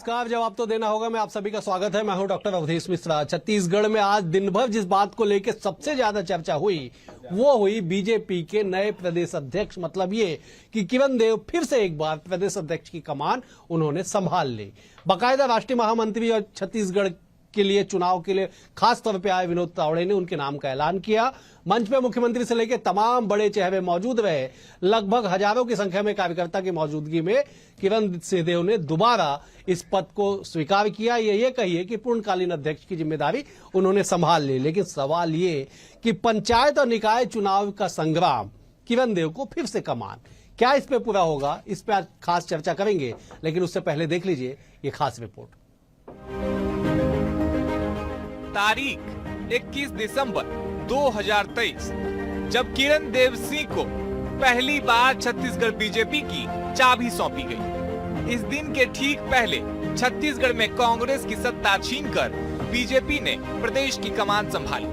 नमस्कार। जवाब तो देना होगा। मैं आप सभी का स्वागत है। मैं हूं डॉक्टर अवधेश मिश्रा। छत्तीसगढ़ में आज दिन भर जिस बात को लेकर सबसे ज्यादा चर्चा हुई वो हुई बीजेपी के नए प्रदेश अध्यक्ष, मतलब ये कि किरण देव फिर से एक बार प्रदेश अध्यक्ष की कमान उन्होंने संभाल ली। बाकायदा राष्ट्रीय महामंत्री और छत्तीसगढ़ के लिए चुनाव के लिए खास तौर पे आए विनोद तावड़े ने उनके नाम का ऐलान किया। मंच पे मुख्यमंत्री से लेकर तमाम बड़े चेहरे मौजूद रहे। लगभग हजारों की संख्या में कार्यकर्ता की मौजूदगी में किरण देव ने दोबारा इस पद को स्वीकार किया। ये कहिए कि पूर्णकालीन अध्यक्ष की जिम्मेदारी उन्होंने संभाल ली। लेकिन सवाल ये कि पंचायत और निकाय चुनाव का संग्राम किरण देव को फिर से कमान, क्या इस पे पूरा होगा? इस पे आज खास चर्चा करेंगे। लेकिन उससे पहले देख लीजिए ये खास रिपोर्ट। तारीख 21 दिसंबर 2023, जब किरण देव सिंह को पहली बार छत्तीसगढ़ बीजेपी की चाबी सौंपी गई। इस दिन के ठीक पहले छत्तीसगढ़ में कांग्रेस की सत्ता छीनकर बीजेपी ने प्रदेश की कमान संभाली।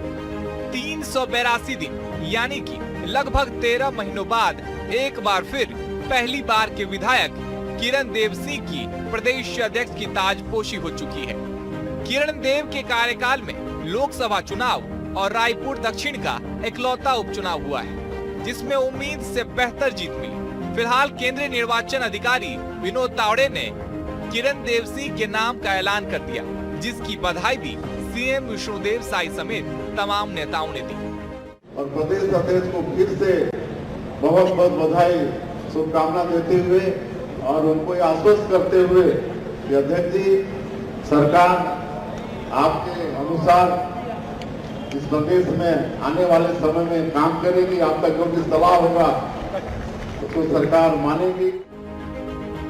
382 दिन यानी कि लगभग 13 महीनों बाद एक बार फिर पहली बार के विधायक किरण देव सिंह की प्रदेश अध्यक्ष की ताजपोशी हो चुकी है। किरण देव के कार्यकाल में लोकसभा चुनाव और रायपुर दक्षिण का इकलौता उपचुनाव हुआ है, जिसमें उम्मीद से बेहतर जीत मिली। फिलहाल केंद्रीय निर्वाचन अधिकारी विनोद तावड़े ने किरण देव सिंह के नाम का ऐलान कर दिया, जिसकी बधाई भी सीएम विष्णुदेव साई समेत तमाम नेताओं ने दी। और प्रदेश अध्यक्ष को फिर से बहुत बहुत बधाई, शुभकामना देते हुए और उनको आश्वस्त करते हुए कि अध्यक्ष जी, सरकार आपके अनुसार इस प्रदेश में आने वाले समय में काम करेगी। आपका जो भी सलाह होगा उसको सरकार मानेगी।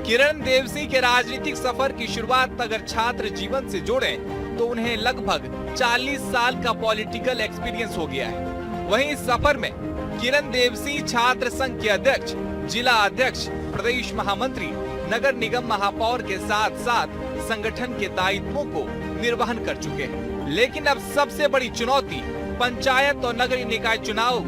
किरण देव सिंह के राजनीतिक सफर की शुरुआत अगर छात्र जीवन से जोड़ें तो उन्हें लगभग 40 साल का पॉलिटिकल एक्सपीरियंस हो गया है। वहीं इस सफर में किरण देव सिंह छात्र संघ के अध्यक्ष, जिला अध्यक्ष, प्रदेश महामंत्री, नगर निगम महापौर के साथ साथ संगठन के दायित्वों को निर्वहन कर चुके हैं। लेकिन अब सबसे बड़ी चुनौती पंचायत और नगरीय निकाय चुनाव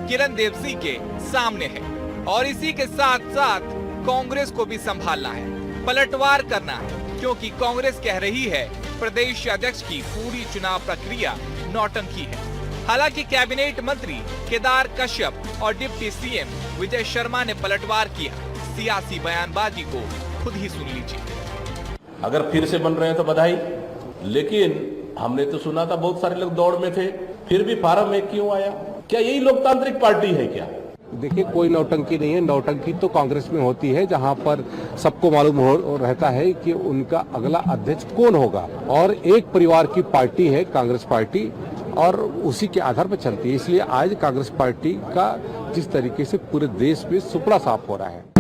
किरण देव सिंह के सामने है और इसी के साथ साथ कांग्रेस को भी संभालना है, पलटवार करना है, क्योंकि कांग्रेस कह रही है प्रदेश अध्यक्ष की पूरी चुनाव प्रक्रिया नौटंकी है। हालांकि कैबिनेट मंत्री केदार कश्यप और डिप्टी सीएम विजय शर्मा ने पलटवार किया। सियासी बयानबाजी को खुद ही सुन लीजिए। अगर फिर से बन रहे हैं तो बधाई, लेकिन हमने तो सुना था बहुत सारे लोग दौड़ में थे, फिर भी फार्म एक क्यों आया? क्या यही लोकतांत्रिक पार्टी है क्या? देखिए, कोई नौटंकी नहीं है। नौटंकी तो कांग्रेस में होती है, जहां पर सबको मालूम हो रहता है कि उनका अगला अध्यक्ष कौन होगा, और एक परिवार की पार्टी है कांग्रेस पार्टी और उसी के आधार पर चलती है। इसलिए आज कांग्रेस पार्टी का जिस तरीके से पूरे देश में सुपड़ा साफ हो रहा है।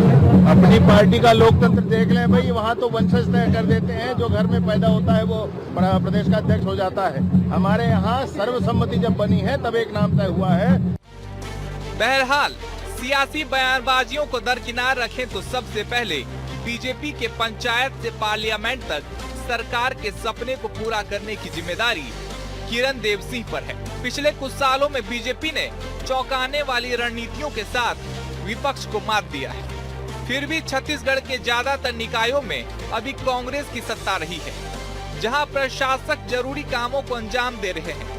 अपनी पार्टी का लोकतंत्र देख लें भाई, वहाँ तो वंशज तय कर देते हैं, जो घर में पैदा होता है वो प्रदेश का अध्यक्ष हो जाता है। हमारे यहाँ सर्वसम्मति जब बनी है तब एक नाम तय हुआ है। बहरहाल सियासी बयानबाजियों को दरकिनार रखें तो सबसे पहले बीजेपी के पंचायत से पार्लियामेंट तक सरकार के सपने को पूरा करने की जिम्मेदारी किरण देव सिंह पर है। पिछले कुछ सालों में बीजेपी ने चौंकाने वाली रणनीतियों के साथ विपक्ष को मात दिया है। फिर भी छत्तीसगढ़ के ज्यादातर निकायों में अभी कांग्रेस की सत्ता रही है, जहां प्रशासक जरूरी कामों को अंजाम दे रहे हैं।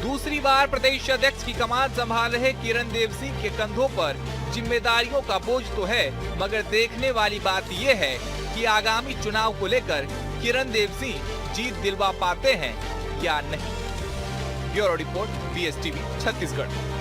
दूसरी बार प्रदेश अध्यक्ष की कमान संभाल रहे किरण देव सिंह के कंधों पर जिम्मेदारियों का बोझ तो है, मगर देखने वाली बात यह है कि आगामी चुनाव को लेकर किरण देव सिंह जीत दिलवा पाते हैं या नहीं। Bureau report, BSTV Chhattisgarh.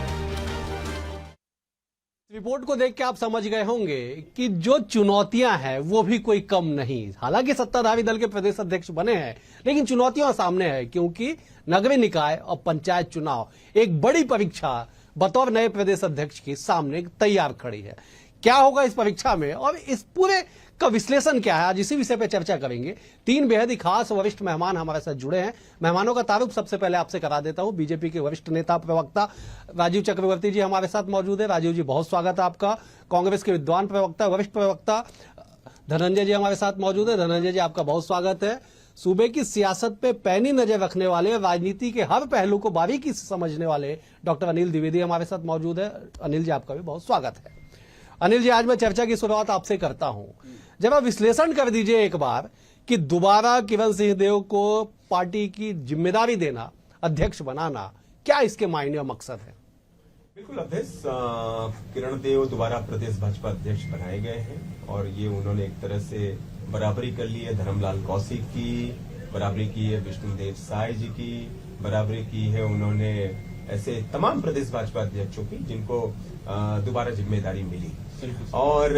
Report को देख के आप समझ गए होंगे कि जो चुनौतियां हैं वो भी कोई कम नहीं। हालांकि सत्ताधारी दल के प्रदेश अध्यक्ष बने हैं, लेकिन चुनौतियां सामने है, क्योंकि नगरीय निकाय और पंचायत चुनाव एक बड़ी परीक्षा बतौर नए प्रदेश अध्यक्ष के सामने तैयार खड़ी है। क्या होगा इस परीक्षा में और इस पूरे का विश्लेषण क्या है, आज इसी विषय पर चर्चा करेंगे। 3 बेहद ही खास वरिष्ठ मेहमान हमारे साथ जुड़े हैं। मेहमानों का तारुफ सबसे पहले आपसे करा देता हूं। बीजेपी के वरिष्ठ नेता प्रवक्ता राजीव चक्रवर्ती जी हमारे साथ मौजूद है। राजीव जी, बहुत स्वागत है आपका। कांग्रेस के विद्वान प्रवक्ता, वरिष्ठ प्रवक्ता धनंजय जी हमारे साथ मौजूद है। धनंजय जी, आपका बहुत स्वागत है। सूबे की सियासत पे पैनी नजर रखने वाले, राजनीति के हर पहलू को बारीकी से समझने वाले डॉक्टर अनिल द्विवेदी हमारे साथ मौजूद है। अनिल जी, आपका भी बहुत स्वागत है। अनिल जी, आज मैं चर्चा की शुरुआत आपसे करता हूं। जब आप विश्लेषण कर दीजिए एक बार कि दोबारा किरण सिंह देव को पार्टी की जिम्मेदारी देना, अध्यक्ष बनाना, क्या इसके मायने और मकसद है? बिल्कुल अध्यक्ष किरण देव दोबारा प्रदेश भाजपा अध्यक्ष बनाए गए हैं और ये उन्होंने एक तरह से बराबरी कर ली है धर्मलाल कौशिक की, बराबरी की है विष्णुदेव साय जी की, बराबरी की है उन्होंने ऐसे तमाम प्रदेश भाजपा अध्यक्षों की जिनको दोबारा जिम्मेदारी मिली। और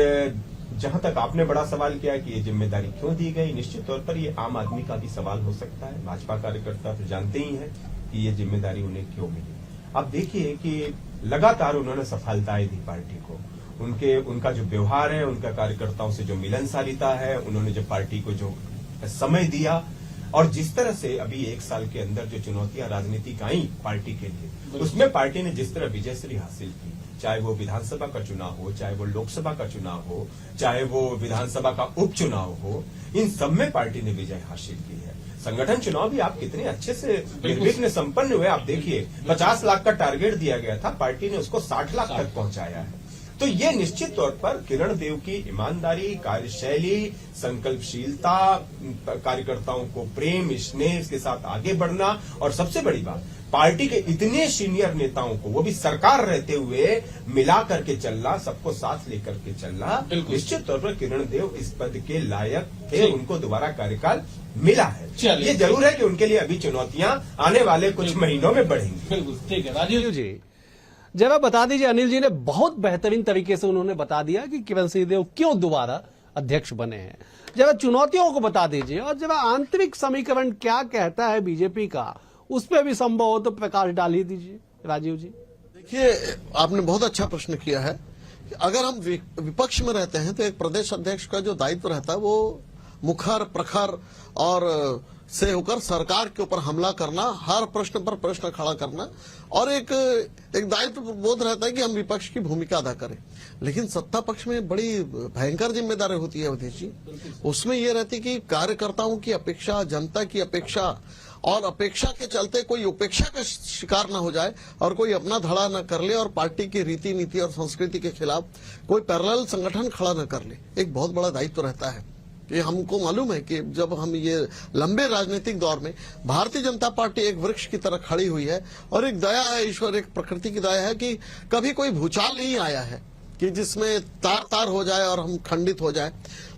जहां तक आपने बड़ा सवाल किया कि ये जिम्मेदारी क्यों दी गई, निश्चित तौर पर ये आम आदमी का भी सवाल हो सकता है। भाजपा कार्यकर्ता तो जानते ही हैं कि ये जिम्मेदारी उन्हें क्यों मिली। अब देखिए कि लगातार उन्होंने सफलताएं दी पार्टी को, उनका जो व्यवहार है, उनका कार्यकर्ताओं से जो मिलनसारिता है, उन्होंने जो पार्टी को जो समय दिया और जिस तरह से अभी 1 साल के अंदर जो चुनौतियां राजनीतिक आई पार्टी के लिए, उसमें पार्टी ने जिस तरह विजयश्री हासिल की, चाहे वो विधानसभा का चुनाव हो, चाहे वो लोकसभा का चुनाव हो, चाहे वो विधानसभा का उपचुनाव हो, इन सब में पार्टी ने विजय हासिल की है। संगठन चुनाव भी आप कितने अच्छे से निर्विघ्न संपन्न हुए। आप देखिए 50 लाख का टारगेट दिया गया था, पार्टी ने उसको 60 लाख तक पहुंचाया है। तो ये निश्चित तौर पर किरण देव की ईमानदारी, कार्यशैली, संकल्पशीलता, कार्यकर्ताओं को प्रेम स्नेह के साथ आगे बढ़ना और सबसे बड़ी बात पार्टी के इतने सीनियर नेताओं को, वो भी सरकार रहते हुए, मिला करके चलना, सबको साथ लेकर के चलना, निश्चित तौर पर किरण देव इस पद के लायक थे। उनको दोबारा कार्यकाल मिला है। ये जरूर है कि उनके लिए अभी चुनौतियां आने वाले कुछ महीनों में बढ़ेंगी। बिल्कुल ठीक है। राजीव जी जरा बता दीजिए, अनिल जी ने बहुत बेहतरीन तरीके से उन्होंने बता दिया कि किरण सिंह देव क्यों दोबारा अध्यक्ष बने हैं। जरा चुनौतियों को बता दीजिए और जरा आंतरिक समीकरण क्या कहता है बीजेपी का, उस पर भी संभव हो तो प्रकाश डाल ही दीजिए। राजीव जी देखिए, आपने बहुत अच्छा प्रश्न किया है। अगर हम विपक्ष में रहते हैं तो एक प्रदेश अध्यक्ष का जो दायित्व रहता है वो मुखर प्रखर और से होकर सरकार के ऊपर हमला करना, हर प्रश्न पर प्रश्न खड़ा करना और एक दायित्व बोध रहता है कि हम विपक्ष की भूमिका अदा करें। लेकिन सत्ता पक्ष में बड़ी भयंकर जिम्मेदारी होती है अवधेश जी। उसमें यह रहती है कि कार्यकर्ताओं की अपेक्षा, जनता की अपेक्षा और अपेक्षा के चलते कोई उपेक्षा का शिकार न हो जाए और कोई अपना धड़ा न कर ले और पार्टी की रीति नीति और संस्कृति के खिलाफ कोई पैरेलल संगठन खड़ा न कर ले। एक बहुत बड़ा दायित्व रहता है। ये हमको मालूम है कि जब हम ये लंबे राजनीतिक दौर में भारतीय जनता पार्टी एक वृक्ष की तरह खड़ी हुई है और एक दया है, ईश्वर एक प्रकृति की दया है कि कभी कोई भूचाल नहीं आया है कि जिसमें तार तार हो जाए और हम खंडित हो जाए।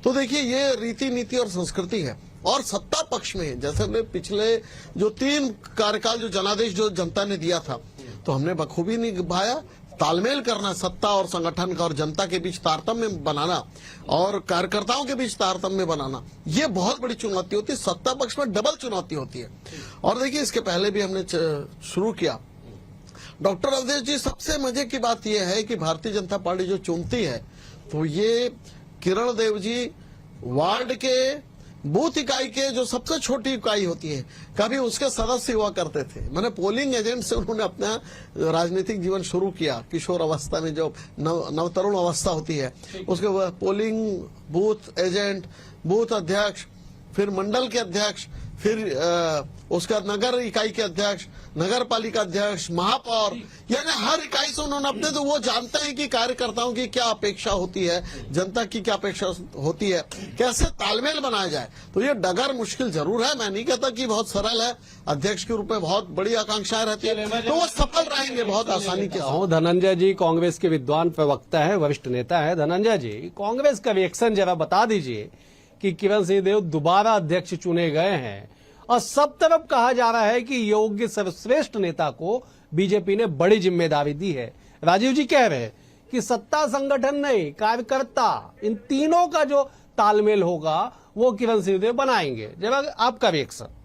तो देखिए ये रीति नीति और संस्कृति है। और सत्ता पक्ष में जैसे हमने पिछले जो 3 कार्यकाल जो जनादेश जो जनता ने दिया था तो हमने बखूबी निभाया। तालमेल करना सत्ता और संगठन का और जनता के बीच तारतम्य बनाना और कार्यकर्ताओं के बीच तारतम्य बनाना, ये बहुत बड़ी चुनौती होती है। सत्ता पक्ष में डबल चुनौती होती है। और देखिए इसके पहले भी हमने शुरू किया। डॉक्टर अवधेश जी, सबसे मजे की बात यह है कि भारतीय जनता पार्टी जो चुनती है तो ये किरण देव जी वार्ड के बूथ इकाई के जो सबसे छोटी इकाई होती है, कभी उसके सदस्य हुआ करते थे। मैंने पोलिंग एजेंट से उन्होंने अपना राजनीतिक जीवन शुरू किया। किशोर अवस्था में जो नवतरुण अवस्था होती है उसके बाद पोलिंग बूथ एजेंट, बूथ अध्यक्ष, फिर मंडल के अध्यक्ष, फिर उसका नगर इकाई के अध्यक्ष, नगर पालिका अध्यक्ष, महापौर, यानी हर इकाई से उन्होंने अपने, तो वो जानते हैं कि कार्यकर्ताओं की क्या अपेक्षा होती है, जनता की क्या अपेक्षा होती है, कैसे तालमेल बनाया जाए। तो ये डगर मुश्किल जरूर है। मैं नहीं कहता कि बहुत सरल है। अध्यक्ष के रूप में बहुत बड़ी आकांक्षाएं रहती है तो वो सफल रहेंगे बहुत आसानी के साथ। धनंजय जी कांग्रेस के विद्वान प्रवक्ता है, वरिष्ठ नेता है। धनंजय जी, कांग्रेस का रिएक्शन जरा बता दीजिए कि किरण सिंह देव दोबारा अध्यक्ष चुने गए हैं और सब तरफ कहा जा रहा है कि योग्य सर्वश्रेष्ठ नेता को बीजेपी ने बड़ी जिम्मेदारी दी है। राजीव जी कह रहे हैं कि सत्ता संगठन नहीं, कार्यकर्ता, इन तीनों का जो तालमेल होगा वो किरण सिंह देव बनाएंगे। जरा आपका रिएक्शन।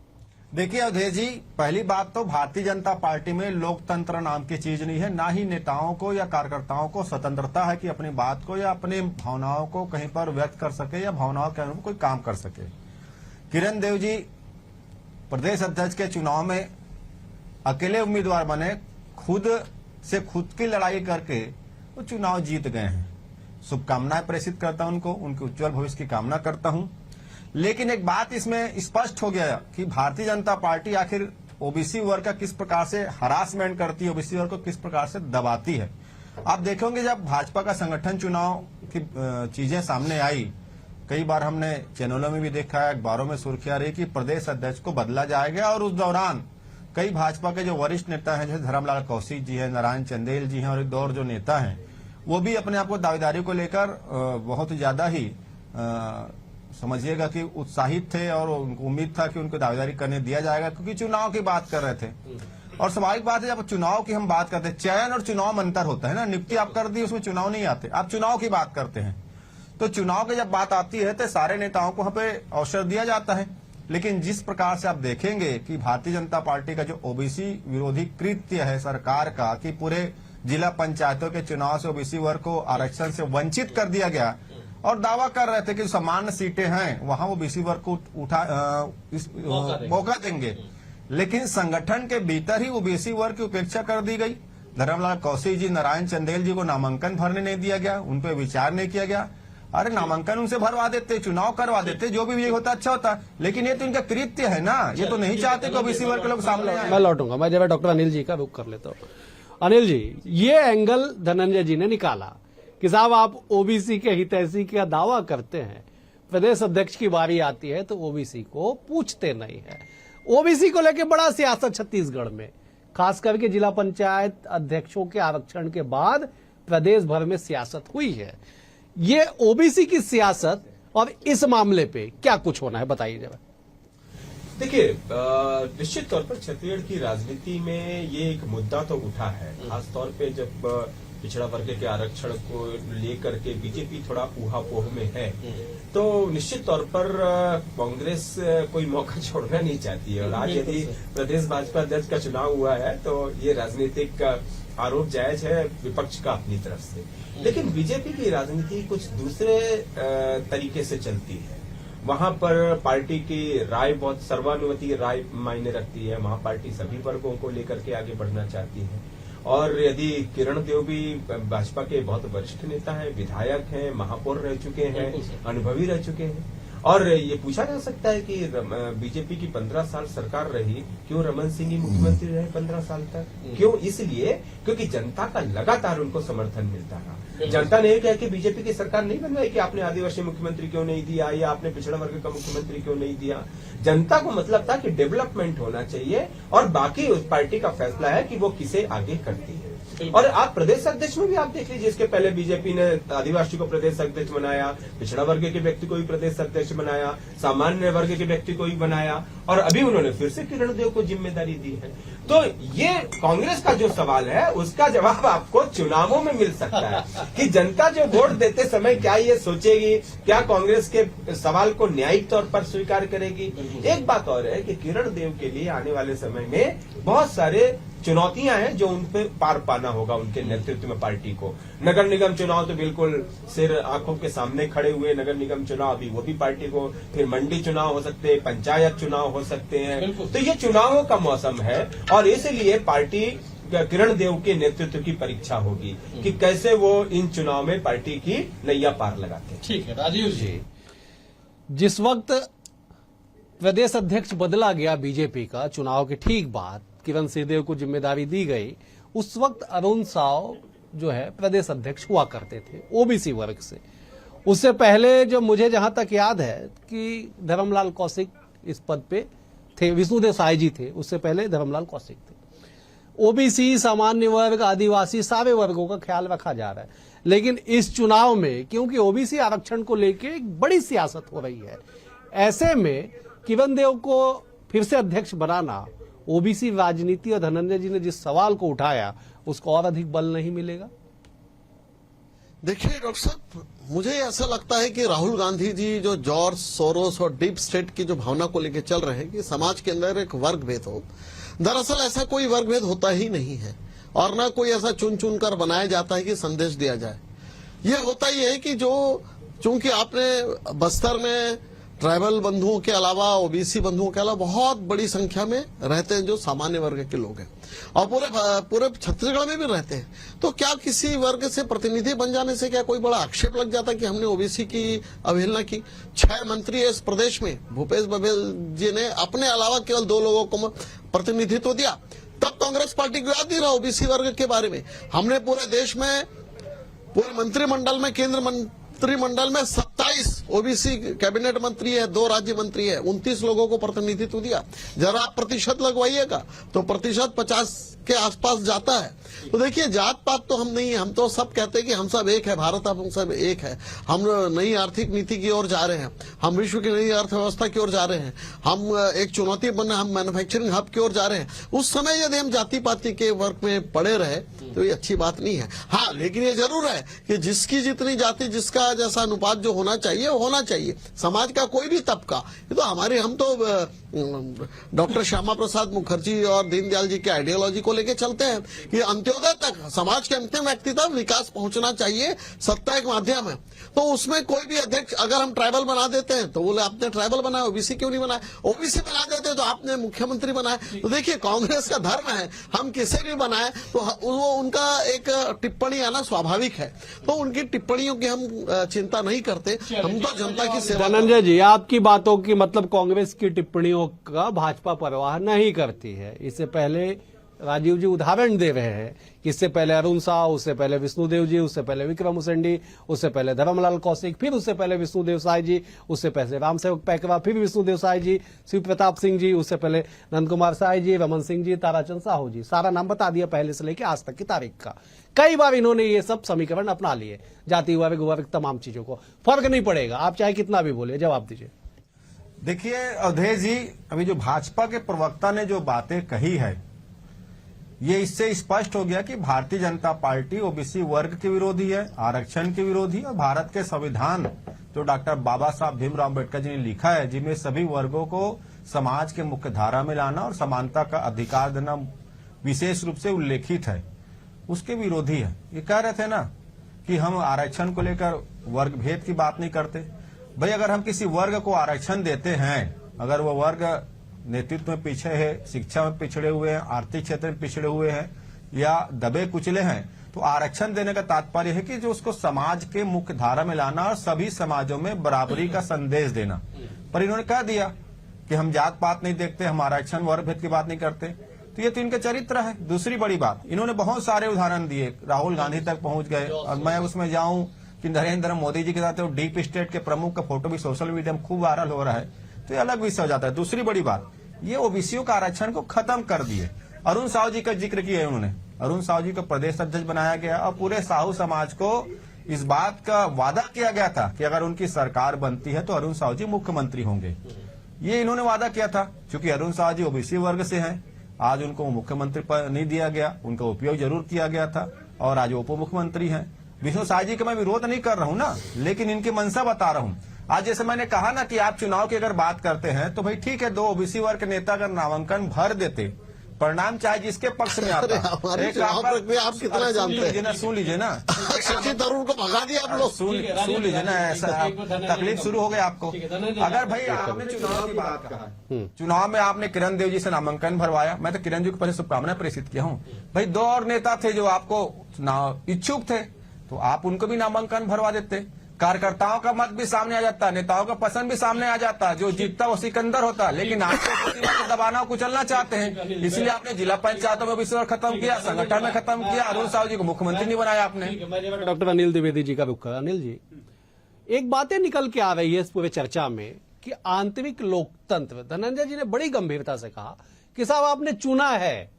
देखिए अवधेश जी, पहली बात तो भारतीय जनता पार्टी में लोकतंत्र नाम की चीज नहीं है। ना ही नेताओं को या कार्यकर्ताओं को स्वतंत्रता है कि अपनी बात को या अपनी भावनाओं को कहीं पर व्यक्त कर सके या भावनाओं के अनुरूप कोई काम कर सके। किरण देव जी प्रदेश अध्यक्ष के चुनाव में अकेले उम्मीदवार बने, खुद की लड़ाई करके वो चुनाव जीत गए हैं। शुभकामनाएं प्रेषित करता हूं उनको, उनके उज्जवल भविष्य की कामना करता हूं। लेकिन एक बात इसमें स्पष्ट हो गया कि भारतीय जनता पार्टी आखिर ओबीसी वर्ग का किस प्रकार से हरासमेंट करती है, ओबीसी वर्ग को किस प्रकार से दबाती है। आप देखेंगे जब भाजपा का संगठन चुनाव की चीजें सामने आई कई बार हमने चैनलों में भी देखा है, अखबारों में सुर्खियां रही कि प्रदेश अध्यक्ष को बदला जाएगा, और उस दौरान कई भाजपा के जो वरिष्ठ नेता हैं जैसे धर्मलाल कौशिक जी हैं, नारायण चंदेल जी हैं और एक दौर जो नेता हैं वो भी अपने आप को दावेदारी को लेकर बहुत ज्यादा ही समझिएगा कि उत्साहित थे और उनको उम्मीद था कि उनको दावेदारी करने दिया जाएगा, क्योंकि चुनाव की बात कर रहे थे। और स्वाभाविक बात है, जब चुनाव की हम बात करते हैं, चयन और चुनाव में अंतर होता है ना, नियुक्ति आप कर दी उसमें चुनाव नहीं आते, आप चुनाव की बात करते हैं। तो चुनाव की जब बात आती है तो सारे नेताओं को वहां पे अवसर दिया जाता है, लेकिन जिस प्रकार से आप देखेंगे कि भारतीय जनता पार्टी का जो ओबीसी विरोधी कृत्य है सरकार का, कि पूरे जिला पंचायतों के चुनाव से ओबीसी वर्ग को आरक्षण से वंचित कर दिया गया, और दावा कर रहे थे कि सामान्य सीटें हैं वहां वो ओबीसी वर्ग को मौका देंगे, लेकिन संगठन के भीतर ही ओबीसी वर्ग की उपेक्षा कर दी गई। धर्मलाल कौशिक जी, नारायण चंदेल जी को नामांकन भरने नहीं दिया गया, उन पर विचार नहीं किया गया। अरे नामांकन उनसे भरवा देते, चुनाव करवा देते, जो भी ये होता अच्छा होता, लेकिन ये तो इनका कृत्य है ना, ये तो नहीं चाहते कि ओबीसी वर्ग के लोग सामने आए। मैं लौटूंगा, मैं जब डॉक्टर अनिल जी का रुख कर लेता हूँ। अनिल जी, ये एंगल धनंजय जी ने निकाला कि साहब आप ओबीसी के हितैषी का दावा करते हैं, प्रदेश अध्यक्ष की बारी आती है तो ओबीसी को पूछते नहीं है। ओबीसी को लेकर बड़ा सियासत छत्तीसगढ़ में, खास करके जिला पंचायत अध्यक्षों के आरक्षण के बाद प्रदेश भर में सियासत हुई है। ये ओबीसी की सियासत और इस मामले पे क्या कुछ होना है, बताइए जरा। देखिए, निश्चित तौर पर छत्तीसगढ़ की राजनीति में ये एक मुद्दा तो उठा है, खास तौर पे जब पिछड़ा वर्ग के आरक्षण को लेकर के बीजेपी थोड़ा ऊहापोह में है, तो निश्चित तौर पर कांग्रेस कोई मौका छोड़ना नहीं चाहती है। और आज यदि प्रदेश भाजपा अध्यक्ष का चुनाव हुआ है तो ये राजनीतिक आरोप जायज है विपक्ष का अपनी तरफ से, लेकिन बीजेपी की राजनीति कुछ दूसरे तरीके से चलती है। वहां पर पार्टी की राय बहुत सर्वानुमति राय मायने रखती है, वहां पार्टी सभी वर्गों को लेकर के आगे बढ़ना चाहती है। और यदि किरण देव भी भाजपा के बहुत वरिष्ठ नेता हैं, विधायक हैं, महापौर रह चुके हैं, अनुभवी रह चुके हैं, और ये पूछा जा सकता है कि बीजेपी की 15 साल सरकार रही, क्यों रमन सिंह ही मुख्यमंत्री रहे 15 साल तक? क्यों? इसलिए क्योंकि जनता का लगातार उनको समर्थन मिलता रहा। जनता ने कहा कि बीजेपी की सरकार नहीं बनवाई कि आपने आदिवासी मुख्यमंत्री क्यों नहीं दिया, या आपने पिछड़ा वर्ग का मुख्यमंत्री क्यों नहीं दिया। जनता को मतलब था कि डेवलपमेंट होना चाहिए, और बाकी उस पार्टी का फैसला है कि वो किसे आगे करती है। और आप प्रदेश अध्यक्ष में भी आप देख लीजिए, इसके पहले बीजेपी ने आदिवासी को प्रदेश अध्यक्ष बनाया, पिछड़ा वर्ग के व्यक्ति को भी प्रदेश अध्यक्ष बनाया, सामान्य वर्ग के व्यक्ति को भी बनाया, और अभी उन्होंने फिर से किरण देव को जिम्मेदारी दी है। तो ये कांग्रेस का जो सवाल है उसका जवाब आपको चुनावों में मिल सकता है कि जनता जो वोट देते समय क्या ये सोचेगी, क्या कांग्रेस के सवाल को न्यायिक तौर पर स्वीकार करेगी। एक बात और है कि किरण देव के लिए आने वाले समय में बहुत सारे चुनौतियां हैं जो उन पे पार पाना होगा उनके नेतृत्व में पार्टी को। नगर निगम चुनाव तो बिल्कुल सिर आंखों के सामने खड़े हुए नगर निगम चुनाव, अभी वो भी पार्टी को, फिर मंडी चुनाव हो सकते हैं, पंचायत चुनाव हो सकते हैं, तो ये चुनावों का मौसम है, और इसलिए पार्टी किरण देव के नेतृत्व की परीक्षा होगी कि कैसे वो इन चुनाव में पार्टी की नैया पार लगाते हैं। ठीक है राजीव जी, जिस वक्त प्रदेश अध्यक्ष बदला गया बीजेपी का चुनाव के ठीक बाद, किरण सिंहदेव को जिम्मेदारी दी गई, उस वक्त अरुण साव जो है प्रदेश अध्यक्ष हुआ करते थे ओबीसी वर्ग से। उससे पहले जो मुझे जहां तक याद है कि धर्मलाल कौशिक इस पद पे थे, विष्णुदेव साय जी थे, उससे पहले धर्मलाल कौशिक थे। ओबीसी, सामान्य वर्ग, आदिवासी सारे वर्गों का ख्याल रखा जा रहा है, लेकिन इस चुनाव में क्योंकि ओबीसी आरक्षण को लेकर एक बड़ी सियासत हो रही है, ऐसे में किरण देव को फिर से अध्यक्ष बनाना ओबीसी राजनीति और धनंजय जी ने जिस सवाल को उठाया उसको और अधिक बल नहीं मिलेगा। देखिए डॉक्टर साहब, मुझे ऐसा लगता है कि राहुल गांधी जी जो जॉर्ज सोरोस और डीप स्टेट की जो भावना को लेकर चल रहे हैं कि समाज के अंदर एक वर्ग भेद हो, दरअसल ऐसा कोई वर्ग भेद होता ही नहीं है, और ना कोई ऐसा चुन चुन कर बनाया जाता है कि संदेश दिया जाए। यह होता ही है कि जो चूंकि आपने बस्तर में ट्राइबल बंधुओं के अलावा, ओबीसी बंधुओं के अलावा बहुत बड़ी संख्या में रहते हैं जो सामान्य वर्ग के लोग हैं, और पूरे छत्तीसगढ़ में भी रहते हैं, तो क्या किसी वर्ग से प्रतिनिधि बन जाने से क्या कोई बड़ा आक्षेप लग जाता है कि हमने ओबीसी की अवहेलना की? 6 मंत्री इस प्रदेश में, भूपेश बघेल जी ने अपने अलावा केवल 2 लोगों को प्रतिनिधित्व दिया, तब कांग्रेस पार्टी को याद नहीं रहा ओबीसी वर्ग के बारे में। हमने पूरे देश में, पूरे मंत्रिमंडल में, केंद्र मंत्रिमंडल में 27 ओबीसी कैबिनेट मंत्री है, 2 राज्य मंत्री है, 29 लोगों को प्रतिनिधित्व दिया। जरा आप प्रतिशत लगवाइएगा तो प्रतिशत 50 के आसपास जाता है। तो देखिए, जात पात तो हम नहीं है, हम तो सब कहते हैं कि हम सब एक है, भारत हम सब एक है। हम नई आर्थिक नीति की ओर जा रहे हैं, हम विश्व की नई अर्थव्यवस्था की ओर जा रहे हैं, हम एक चुनौती बने, हम मैन्युफैक्चरिंग हब की ओर जा रहे हैं। उस समय यदि हम जाति पाति के वर्ग में पड़े रहे तो ये अच्छी बात नहीं है। हाँ, लेकिन ये जरूर है कि जिसकी जितनी जाति, जिसका जैसा अनुपात जो होना चाहिए वो होना चाहिए। समाज का कोई भी तबका, ये तो हम तो डॉक्टर श्यामा प्रसाद मुखर्जी और दीनदयाल जी के आइडियोलॉजी को लेके चलते हैं कि अंत्योदय तक, समाज के अंतिम व्यक्ति तक विकास पहुंचना चाहिए, सत्ता एक माध्यम है। तो उसमें कोई भी अध्यक्ष, अगर हम ट्राइबल बना देते हैं तो बोले आपने ट्राइबल बनाया, ओबीसी क्यों नहीं बनाया? ओबीसी बना देते तो आपने मुख्यमंत्री बनाया। तो देखिए, कांग्रेस का धर्म है, हम किसे भी बनाए तो वो उनका एक टिप्पणी आना स्वाभाविक है। तो उनकी टिप्पणियों की हम चिंता नहीं करते, हम तो जनता की सेवा। धनंजय जी, आपकी बातों की मतलब कांग्रेस की टिप्पणियों का भाजपा परवाह नहीं करती है। इससे पहले राजीव जी उदाहरण दे रहे हैं कि इससे पहले अरुण साव, उससे पहले विष्णुदेव जी, उससे पहले विक्रम उसेंडी, उससे पहले धर्मलाल कौशिक, फिर उससे पहले विष्णुदेव साय जी, उससे पहले रामसेवक पैकरा, फिर विष्णुदेव साय जी, शिव प्रताप सिंह जी, उससे पहले नंद कुमार साय जी, रमन सिंह जी, ताराचंद साहू जी। सारा नाम बता दिया पहले से लेकर आज तक की तारीख का। कई बार इन्होंने ये सब समीकरण अपना लिए, जाति वर्ग वर्ग तमाम चीजों को। फर्क नहीं पड़ेगा, आप चाहे कितना भी बोले। जवाब दीजिए। देखिए अवधेश जी, अभी जो भाजपा के प्रवक्ता ने जो बातें कही है, ये इससे स्पष्ट हो गया कि भारतीय जनता पार्टी ओबीसी वर्ग के विरोधी है, आरक्षण के विरोधी, और भारत के संविधान जो डॉक्टर बाबा साहब भीमराव अम्बेडकर जी ने लिखा है, जिनमें सभी वर्गों को समाज के मुख्य धारा में लाना और समानता का अधिकार देना विशेष रूप से उल्लेखित है, उसके विरोधी है। ये कह रहे थे ना कि हम आरक्षण को लेकर वर्ग भेद की बात नहीं करते। भाई, अगर हम किसी वर्ग को आरक्षण देते हैं, अगर वो वर्ग नेतृत्व में पीछे है, शिक्षा में पिछड़े हुए हैं, आर्थिक क्षेत्र में पिछड़े हुए हैं या दबे कुचले हैं, तो आरक्षण देने का तात्पर्य है कि जो उसको समाज के मुख्य धारा में लाना और सभी समाजों में बराबरी का संदेश देना। पर इन्होंने कह दिया कि हम जात पात नहीं देखते, हम आरक्षण वर्ग भेद की बात नहीं करते। तो ये तो इनका चरित्र है। दूसरी बड़ी बात, इन्होंने बहुत सारे उदाहरण दिए, राहुल गांधी तक पहुंच गए, और मैं उसमें जाऊं कि नरेंद्र मोदी जी के साथ डीप स्टेट के प्रमुख का फोटो भी सोशल मीडिया में खूब वायरल हो रहा है, तो ये अलग विषय हो जाता है। दूसरी बड़ी बात, ये ओबीसीओ का आरक्षण को खत्म कर दिए। अरुण साहू जी का जिक्र किया है उन्होंने, अरुण साहू जी को प्रदेश अध्यक्ष बनाया गया और पूरे साहू समाज को इस बात का वादा किया गया था कि अगर उनकी सरकार बनती है तो अरुण साहू जी मुख्यमंत्री होंगे। ये इन्होंने वादा किया था। क्योंकि अरुण साहू जी ओबीसी वर्ग से हैं, आज उनको मुख्यमंत्री पद नहीं दिया गया, उनका उपयोग जरूर किया गया था और आज उप मुख्यमंत्री हैं। विष्णु साय जी का मैं विरोध नहीं कर रहा हूं ना, लेकिन इनकी मंशा बता रहा हूं। आज जैसे मैंने कहा ना कि आप चुनाव की अगर बात करते हैं तो भाई ठीक है, 2 ओबीसी वर्ग के नेता अगर नामांकन भर देते, परिणाम चाहे जिसके पक्ष में आता। हमारी चुनाव प्रक्रिया आप कितना जानते हैं? सुन लीजिए ना, शशि थरूर को भगा दिया आप लोग। सुन लीजिए ना, ऐसा तकलीफ शुरू हो गई आपको। अगर भाई आपने चुनाव की बात कहा, चुनाव में आपने किरण देव जी से नामांकन भरवाया, मैं तो किरण जी को पहले शुभकामनाएं प्रेषित किया हूँ। भाई 2 और नेता थे जो आपको इच्छुक थे, तो आप उनको भी नामांकन भरवा देते। कार्यकर्ताओं का मत भी सामने आ जाता, नेताओं का पसंद भी सामने आ जाता, जो जीतता वो सिकंदर होता। लेकिन आपको प्रतिमा को दबाना, कुचलना चाहते हैं, इसलिए आपने जिला पंचायतों में विश्व खत्म किया, संगठन में खत्म किया, अरुण साहू जी को मुख्यमंत्री नहीं बनाया आपने। डॉक्टर अनिल द्विवेदी जी का रुख कर। अनिल जी, एक बातें निकल के आ रही है इस पूरे चर्चा में कि आंतरिक लोकतंत्र, धनंजय जी ने बड़ी गंभीरता से कहा कि साहब आपने चुना है,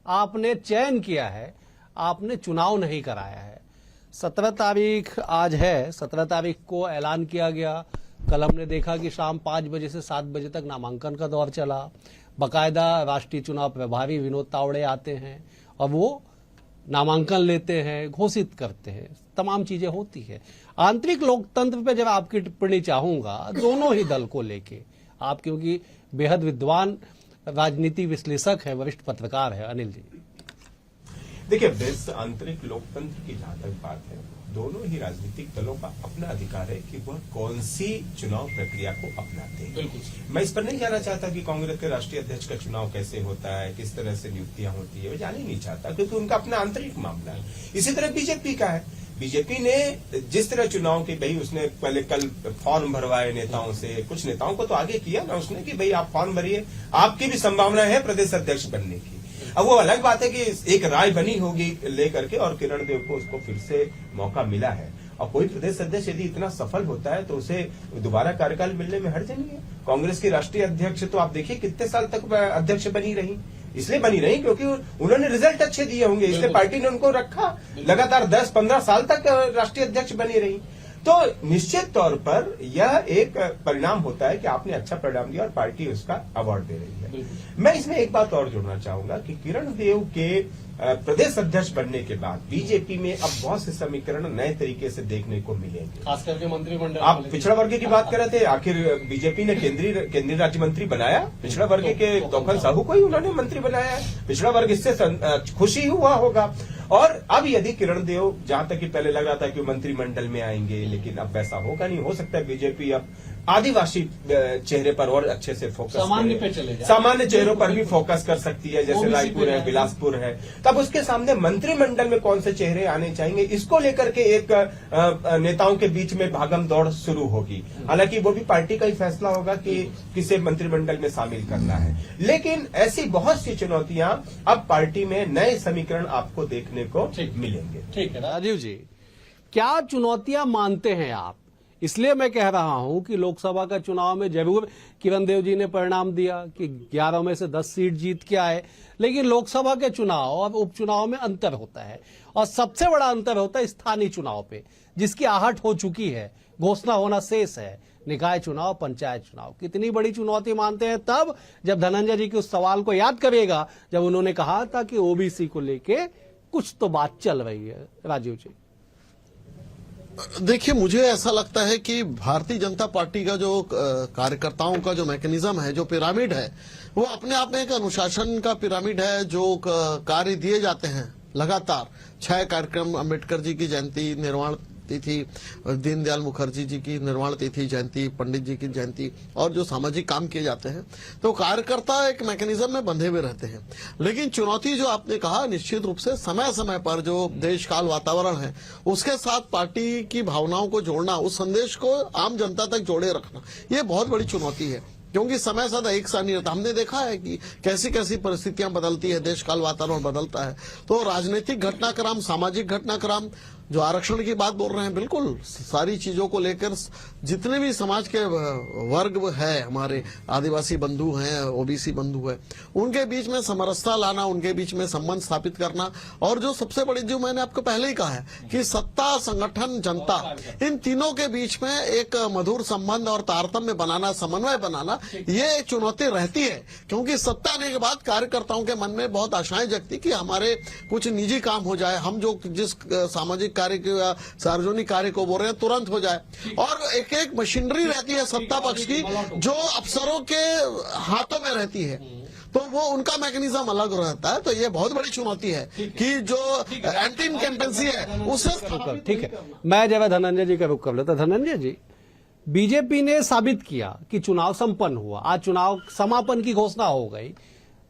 आपने चयन किया है, आपने चुनाव नहीं कराया है। 17 तारीख आज है, 17 तारीख को ऐलान किया गया। कल हमने देखा कि शाम 5 बजे से 7 बजे तक नामांकन का दौर चला। बाकायदा राष्ट्रीय चुनाव प्रभारी विनोद तावड़े आते हैं और वो नामांकन लेते हैं, घोषित करते हैं, तमाम चीजें होती है। आंतरिक लोकतंत्र पे जब आपकी टिप्पणी चाहूंगा दोनों ही दल को लेके, आप क्योंकि बेहद विद्वान राजनीति विश्लेषक है, वरिष्ठ पत्रकार है। अनिल जी, देखिए, इस आंतरिक लोकतंत्र की जहां तक बात है, दोनों ही राजनीतिक दलों का अपना अधिकार है कि वह कौन सी चुनाव प्रक्रिया को अपनाते हैं। मैं इस पर नहीं जाना चाहता कि कांग्रेस के राष्ट्रीय अध्यक्ष का चुनाव कैसे होता है, किस तरह से नियुक्तियां होती है, मैं जान ही नहीं चाहता, क्योंकि उनका अपना आंतरिक मामला है। इसी तरह बीजेपी का है। बीजेपी ने जिस तरह चुनाव की, भाई उसने पहले कल फॉर्म भरवाए नेताओं से, कुछ नेताओं को तो आगे किया ना उसने कि भाई आप फॉर्म भरिए, आपकी भी संभावना है प्रदेश अध्यक्ष बनने की। अब वो अलग बात है कि एक राय बनी होगी लेकर के, और किरण देव को उसको फिर से मौका मिला है। और कोई प्रदेश अध्यक्ष यदि इतना सफल होता है तो उसे दोबारा कार्यकाल मिलने में हर्ज नहीं है। कांग्रेस की राष्ट्रीय अध्यक्ष तो आप देखिए कितने साल तक अध्यक्ष बनी रही, इसलिए बनी रही क्योंकि उन्होंने रिजल्ट अच्छे दिए होंगे, इसलिए पार्टी ने उनको रखा, लगातार 10-15 साल तक राष्ट्रीय अध्यक्ष बनी रही। तो निश्चित तौर पर यह एक परिणाम होता है कि आपने अच्छा परिणाम दिया और पार्टी उसका अवार्ड दे रही है। मैं इसमें एक बात और जोड़ना चाहूंगा कि किरण देव के प्रदेश अध्यक्ष बनने के बाद बीजेपी में अब बहुत से समीकरण नए तरीके से देखने को मिलेंगे, खास करके मंत्रिमंडल। आप पिछड़ा वर्ग की बात कर रहे थे, आखिर बीजेपी ने केंद्रीय राज्य मंत्री बनाया, पिछड़ा वर्ग के दौखन साहू को ही उन्होंने मंत्री बनाया है, पिछड़ा वर्ग इससे खुशी हुआ होगा। और अब यदि किरण देव, जहां तक कि पहले लग रहा था कि मंत्रिमंडल में आएंगे, लेकिन अब वैसा होगा नहीं, हो सकता है बीजेपी अब आदिवासी चेहरे पर और अच्छे से फोकस, सामान्य पे चले जाए, सामान्य चेहरों पर भी फोकस कर सकती है, जैसे रायपुर है, बिलासपुर है। तब उसके सामने मंत्रिमंडल में कौन से चेहरे आने चाहिए, इसको लेकर के एक नेताओं के बीच में भागम दौड़ शुरू होगी। हालांकि वो भी पार्टी का ही फैसला होगा कि किसे मंत्रिमंडल में शामिल करना है, लेकिन ऐसी बहुत सी चुनौतियां अब पार्टी में नए समीकरण आपको देखने को मिलेंगे। ठीक है राजीव जी, क्या चुनौतियां मानते हैं आप? इसलिए मैं कह रहा हूं कि लोकसभा का चुनाव में जरूर किरण देव जी ने परिणाम दिया कि 11 में से 10 सीट जीत के आए, लेकिन लोकसभा के चुनाव और उपचुनाव में अंतर होता है, और सबसे बड़ा अंतर होता है स्थानीय चुनाव पे, जिसकी आहट हो चुकी है, घोषणा होना शेष है, निकाय चुनाव, पंचायत चुनाव। कितनी बड़ी चुनौती मानते हैं तब जब धनंजय जी के उस सवाल को याद करिएगा जब उन्होंने कहा था कि ओबीसी को लेके कुछ तो बात चल रही है। राजीव जी, देखिए, मुझे ऐसा लगता है कि भारतीय जनता पार्टी का जो कार्यकर्ताओं का जो मैकेनिज्म है, जो पिरामिड है, वो अपने आप में एक अनुशासन का पिरामिड है। जो कार्य दिए जाते हैं लगातार, 6 कार्यक्रम, अम्बेडकर जी की जयंती, निर्वाण तिथि, दीनदयाल मुखर्जी जी की निर्वाण तिथि, जयंती, पंडित जी की जयंती, और जो सामाजिक काम किए जाते हैं, तो कार्यकर्ता एक मैकेनिज्म में बंधे हुए रहते हैं। लेकिन चुनौती जो आपने कहा, निश्चित रूप से समय समय पर जो देश काल वातावरण है उसके साथ पार्टी की भावनाओं को जोड़ना, उस संदेश को आम जनता तक जोड़े रखना, ये बहुत बड़ी चुनौती है, क्योंकि समय सदा एक सा नहीं रहता। हमने देखा है कि कैसी कैसी परिस्थितियां बदलती है, देश काल वातावरण बदलता है। तो राजनीतिक घटनाक्रम, सामाजिक घटनाक्रम, जो आरक्षण की बात बोल रहे हैं, बिल्कुल सारी चीजों को लेकर जितने भी समाज के वर्ग है, हमारे आदिवासी बंधु हैं, ओबीसी बंधु है, उनके बीच में समरसता लाना, उनके बीच में संबंध स्थापित करना, और जो सबसे बड़ी, जो मैंने आपको पहले ही कहा है कि सत्ता, संगठन, जनता, इन तीनों के बीच में एक मधुर संबंध और तारतम्य बनाना, समन्वय बनाना, ये चुनौती रहती है। क्योंकि सत्ता आने के बाद कार्यकर्ताओं के मन में बहुत आशाएं जगती कि हमारे कुछ निजी काम हो जाए, हम जो जिस सामाजिक कार्य के या सार्वजनिक कार्य को बोल रहे हैं तुरंत हो जाए, और एक एक मशीनरी रहती है सत्ता पक्ष की जो अफसरों के हाथों में रहती है, तो वो उनका मैकेनिज्म अलग रहता है। तो ये बहुत बड़ी चुनौती है कि जो एंटी इनकम्पेंसी है उससे। ठीक है, मैं जब धनंजय जी का रुख कर लेता। धनंजय जी, बीजेपी ने साबित किया कि चुनाव संपन्न हुआ, आज चुनाव समापन की घोषणा हो गई,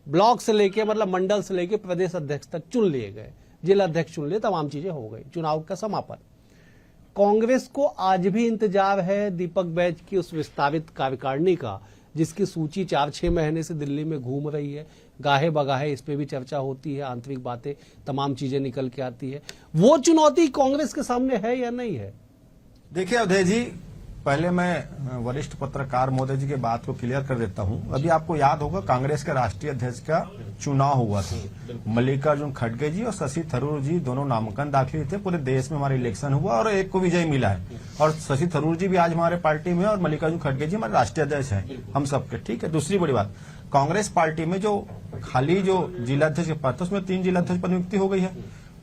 ब्लॉक से लेके, मतलब मंडल से लेके प्रदेश अध्यक्ष तक चुन लिए गए, जिला अध्यक्ष चुन लिए, तमाम चीजें हो गई, चुनाव का समापन। कांग्रेस को आज भी इंतजार है दीपक बैज की उस विस्तारित कार्यकारिणी का, जिसकी सूची 4-6 महीने से दिल्ली में घूम रही है, गाहे बगाहे इस पे भी चर्चा होती है, आंतरिक बातें, तमाम चीजें निकल के आती है। वो चुनौती कांग्रेस के सामने है या नहीं है? देखिए अवधेय जी, पहले मैं वरिष्ठ पत्रकार महोदय जी के बात को क्लियर कर देता हूं। अभी आपको याद होगा कांग्रेस के राष्ट्रीय अध्यक्ष का चुनाव हुआ था, मल्लिकार्जुन खड़गे जी और शशि थरूर जी दोनों नामांकन दाखिल थे, पूरे देश में हमारा इलेक्शन हुआ और एक को विजय मिला है, और शशि थरूर जी भी आज हमारे पार्टी में और मल्लिकार्जुन खड़गे जी हमारे राष्ट्रीय अध्यक्ष हैं हम सबके। ठीक है, दूसरी बड़ी बात, कांग्रेस पार्टी में जो खाली जो जिलाध्यक्ष के पद, उसमें 3 जिलाध्यक्ष पद नियुक्ति हो गई है,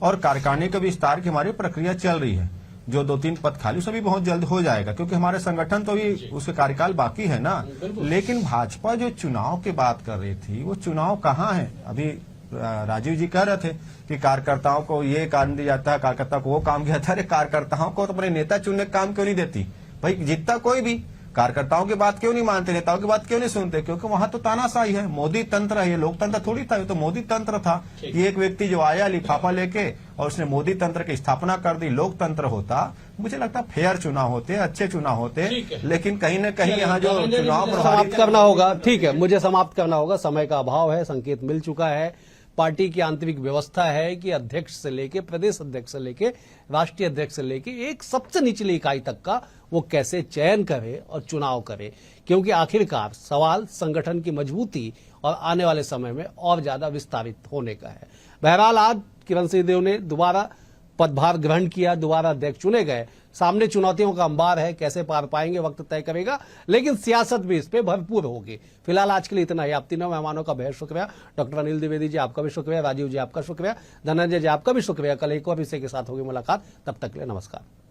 और कार्यकारिणी का विस्तार की हमारी प्रक्रिया चल रही है। जो 2-3 पद खाली सभी बहुत जल्द हो जाएगा, क्योंकि हमारे संगठन तो भी उसके कार्यकाल बाकी है ना। लेकिन भाजपा जो चुनाव की बात कर रही थी, वो चुनाव कहाँ है? अभी राजीव जी कह रहे थे कि कार्यकर्ताओं को ये काम दिया जाता है, कार्यकर्ता को वो काम दिया जाता है। कार्यकर्ताओं को तो अपने नेता चुनने का काम क्यों नहीं देती भाई? जीतता कोई भी, कार्यकर्ताओं की बात क्यों नहीं मानते, नेताओं की बात क्यों नहीं सुनते? क्योंकि वहां तो तानाशाही है, मोदी तंत्र है, ये लोकतंत्र थोड़ी था, ये तो मोदी तंत्र था। ये एक व्यक्ति जो आया लिफाफा लेके और उसने मोदी तंत्र की स्थापना कर दी। लोकतंत्र होता, मुझे लगता फेयर चुनाव होते, अच्छे चुनाव होते, लेकिन कहीं न कहीं यहाँ जो चुनाव समाप्त करना होगा। ठीक है, मुझे समाप्त करना होगा, समय का अभाव है, संकेत मिल चुका है। पार्टी की आंतरिक व्यवस्था है कि अध्यक्ष से लेके प्रदेश अध्यक्ष से लेके राष्ट्रीय अध्यक्ष से लेके एक सबसे निचली इकाई तक का वो कैसे चयन करे और चुनाव करे, क्योंकि आखिरकार सवाल संगठन की मजबूती और आने वाले समय में और ज्यादा विस्तारित होने का है। बहरहाल आज किरण सिंहदेव ने दोबारा पदभार ग्रहण किया, दोबारा अध्यक्ष चुने गए। सामने चुनौतियों का अंबार है, कैसे पार पाएंगे वक्त तय करेगा, लेकिन सियासत भी इस पे भरपूर होगी। फिलहाल आज के लिए इतना ही। आप तीनों मेहमानों का बेहद शुक्रिया। डॉक्टर अनिल द्विवेदी जी आपका भी शुक्रिया, राजीव जी आपका शुक्रिया, धनंजय जी आपका भी शुक्रिया। कल एक और विषय के साथ होगी मुलाकात, तब तक के लिए नमस्कार।